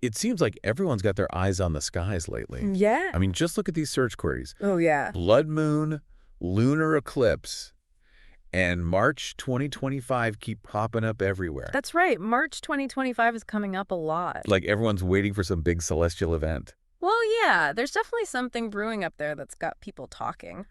It seems like everyone's got their eyes on the skies lately. Yeah. I mean, just look at these search queries. Oh, yeah. Blood moon, lunar eclipse, and March 2025 keep popping up everywhere. That's right. March 2025 is coming up a lot. Like everyone's waiting for some big celestial event. Well, yeah, there's definitely something brewing up there that's got people talking.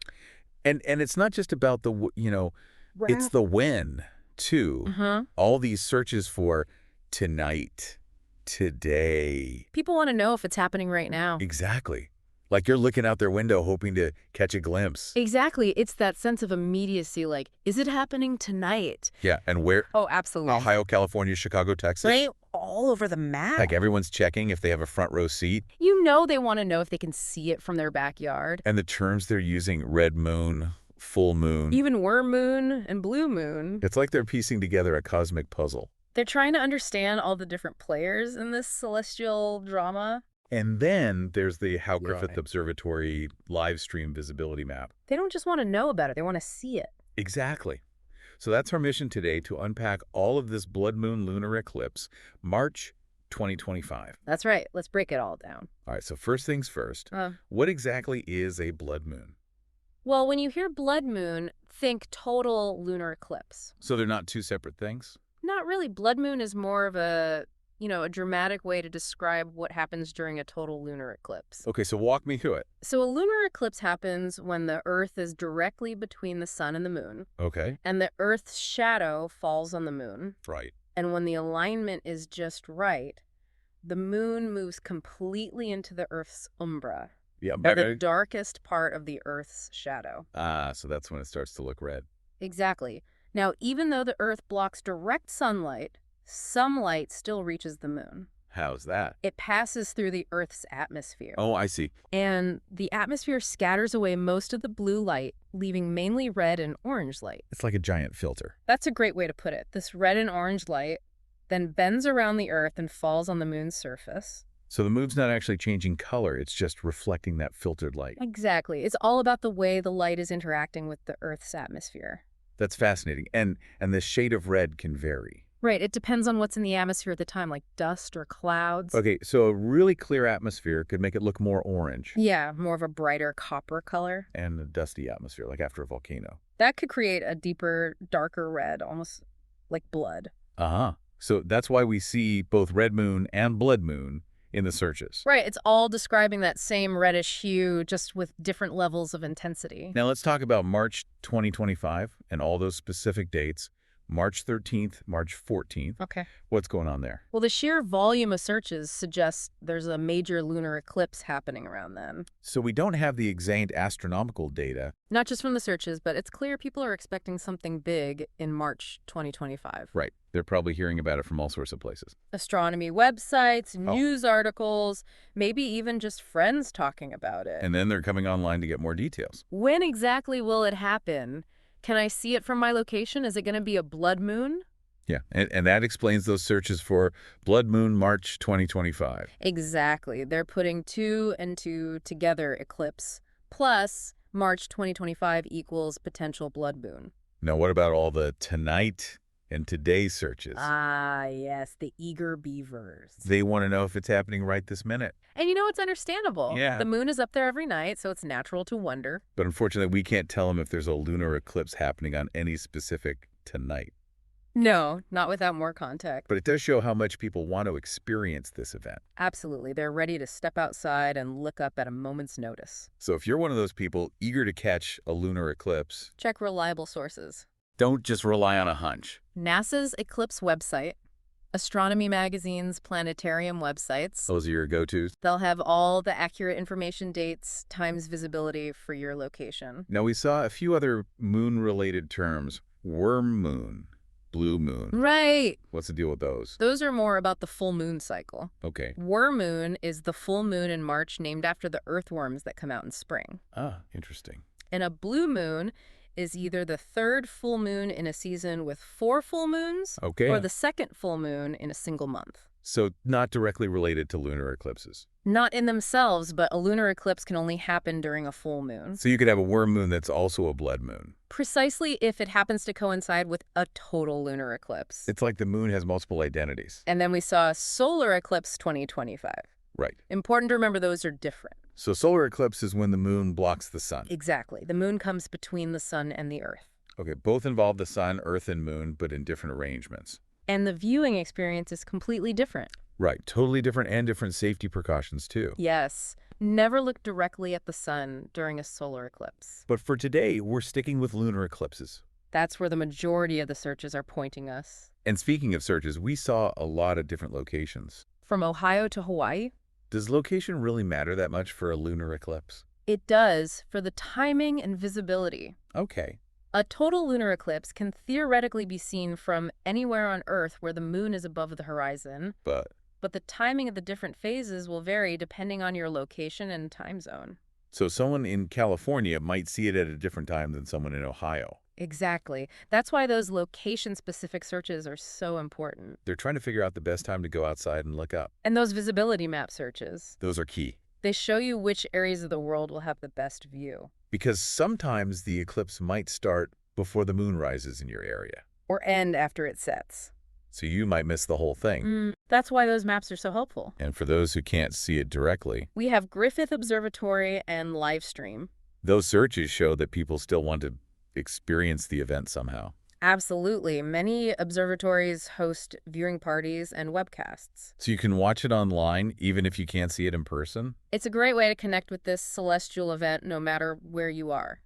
And it's not just about it's the when, too. Mm-hmm. All these searches for tonight, today. People want to know if it's happening right now. Exactly. Like you're looking out their window hoping to catch a glimpse. Exactly. It's that sense of immediacy, like, is it happening tonight? Yeah, and where? Oh, absolutely. Ohio, California, Chicago, Texas. Right? All over the map. Like everyone's checking if they have a front row seat. You know they want to know if they can see it from their backyard. And the terms they're using, red moon, full moon. Even worm moon and blue moon. It's like they're piecing together a cosmic puzzle. They're trying to understand all the different players in this celestial drama. And then there's the Howe Griffith Observatory live stream visibility map. They don't just want to know about it, they want to see it. Exactly. So that's our mission today, to unpack all of this blood moon lunar eclipse, March 2025. That's right. Let's break it all down. All right, so first things first, what exactly is a blood moon? Well, when you hear blood moon, think total lunar eclipse. So they're not two separate things? Not really. Blood moon is more of a dramatic way to describe what happens during a total lunar eclipse. Okay, so walk me through it. So a lunar eclipse happens when the Earth is directly between the sun and the moon. Okay. And the Earth's shadow falls on the moon. Right. And when the alignment is just right, the moon moves completely into the Earth's umbra. Yeah, the darkest part of the Earth's shadow. Ah, so that's when it starts to look red. Exactly. Now, even though the Earth blocks direct sunlight, some light still reaches the moon. How's that? It passes through the Earth's atmosphere. Oh, I see. And the atmosphere scatters away most of the blue light, leaving mainly red and orange light. It's like a giant filter. That's a great way to put it. This red and orange light then bends around the Earth and falls on the moon's surface. So the moon's not actually changing color, it's just reflecting that filtered light. Exactly. It's all about the way the light is interacting with the Earth's atmosphere. That's fascinating. And the shade of red can vary. Right. It depends on what's in the atmosphere at the time, like dust or clouds. Okay, so a really clear atmosphere could make it look more orange. Yeah, more of a brighter copper color. And a dusty atmosphere, like after a volcano. That could create a deeper, darker red, almost like blood. Uh-huh. So that's why we see both red moon and blood moon in the searches. Right. It's all describing that same reddish hue, just with different levels of intensity. Now let's talk about March 2025 and all those specific dates. March 13th, March 14th. Okay. What's going on there? Well, the sheer volume of searches suggests there's a major lunar eclipse happening around then. So we don't have the exact astronomical data. Not just from the searches, but it's clear people are expecting something big in March 2025. Right. They're probably hearing about it from all sorts of places. Astronomy websites, news articles, maybe even just friends talking about it. And then they're coming online to get more details. When exactly will it happen? Can I see it from my location? Is it going to be a blood moon? Yeah, and that explains those searches for blood moon March 2025. Exactly. They're putting 2 and 2 together, eclipse, plus March 2025 equals potential blood moon. Now, what about all the tonight and today searches? Ah, yes, the eager beavers. They want to know if it's happening right this minute. And it's understandable. Yeah. The moon is up there every night, so it's natural to wonder. But unfortunately, we can't tell them if there's a lunar eclipse happening on any specific tonight. No, not without more context. But it does show how much people want to experience this event. Absolutely. They're ready to step outside and look up at a moment's notice. So if you're one of those people eager to catch a lunar eclipse, check reliable sources. Don't just rely on a hunch. NASA's eclipse website, astronomy magazines, planetarium websites. Those are your go-tos? They'll have all the accurate information, dates, times, visibility for your location. Now, we saw a few other moon-related terms. Worm moon, blue moon. Right. What's the deal with those? Those are more about the full moon cycle. Okay. Worm moon is the full moon in March named after the earthworms that come out in spring. Ah, interesting. And a blue moon is either the third full moon in a season with 4 full moons, or the second full moon in a single month. So not directly related to lunar eclipses. Not in themselves, but a lunar eclipse can only happen during a full moon. So you could have a worm moon that's also a blood moon. Precisely if it happens to coincide with a total lunar eclipse. It's like the moon has multiple identities. And then we saw solar eclipse 2025. Right. Important to remember those are different. So solar eclipse is when the moon blocks the sun. Exactly. The moon comes between the sun and the Earth. Okay, both involve the sun, Earth, and moon, but in different arrangements. And the viewing experience is completely different. Right, totally different, and different safety precautions too. Yes. Never look directly at the sun during a solar eclipse. But for today, we're sticking with lunar eclipses. That's where the majority of the searches are pointing us. And speaking of searches, we saw a lot of different locations. From Ohio to Hawaii? Does location really matter that much for a lunar eclipse? It does, for the timing and visibility. Okay. A total lunar eclipse can theoretically be seen from anywhere on Earth where the moon is above the horizon. But the timing of the different phases will vary depending on your location and time zone. so someone in California might see it at a different time than someone in Ohio. Exactly. That's why those location-specific searches are so important. They're trying to figure out the best time to go outside and look up. And those visibility map searches, Those are key. they show you which areas of the world will have the best view. Because sometimes the eclipse might start before the moon rises in your area. Or end after it sets. So you might miss the whole thing. That's why those maps are so helpful. And for those who can't see it directly, We have Griffith Observatory and Livestream. those searches show that people still want to experience the event somehow. Absolutely. Many observatories host viewing parties and webcasts. So you can watch it online even if you can't see it in person? It's a great way to connect with this celestial event no matter where you are.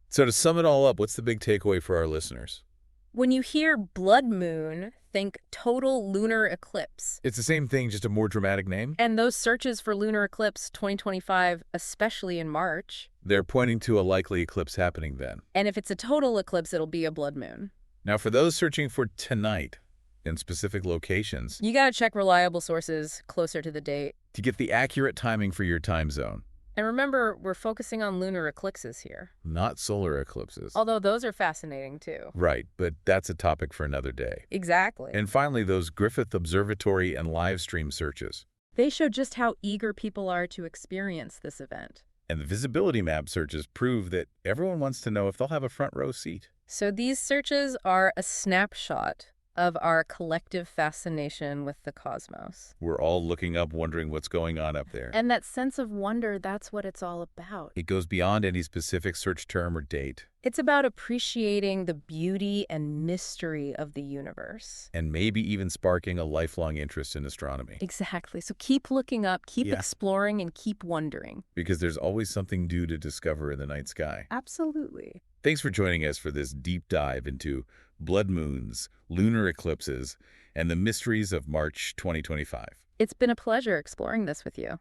So to sum it all up, what's the big takeaway for our listeners? When you hear blood moon, think total lunar eclipse. It's the same thing, just a more dramatic name? And those searches for lunar eclipse 2025, especially in March. They're pointing to a likely eclipse happening then. And if it's a total eclipse, it'll be a blood moon. Now, for those searching for tonight in specific locations, You gotta check reliable sources closer to the date. to get the accurate timing for your time zone, And remember, we're focusing on lunar eclipses here. not solar eclipses. Although those are fascinating too. Right, but that's a topic for another day. Exactly. And finally, those Griffith Observatory and live stream searches. They show just how eager people are to experience this event. And the visibility map searches prove that everyone wants to know if they'll have a front row seat. So these searches are a snapshot of our collective fascination with the cosmos. We're all looking up, wondering what's going on up there. And that sense of wonder, that's what it's all about. It goes beyond any specific search term or date. It's about appreciating the beauty and mystery of the universe. And maybe even sparking a lifelong interest in astronomy. Exactly. So keep looking up, keep exploring, and keep wondering. Because there's always something new to discover in the night sky. Absolutely. Thanks for joining us for this deep dive into blood moons, lunar eclipses, and the mysteries of March 2025. It's been a pleasure exploring this with you.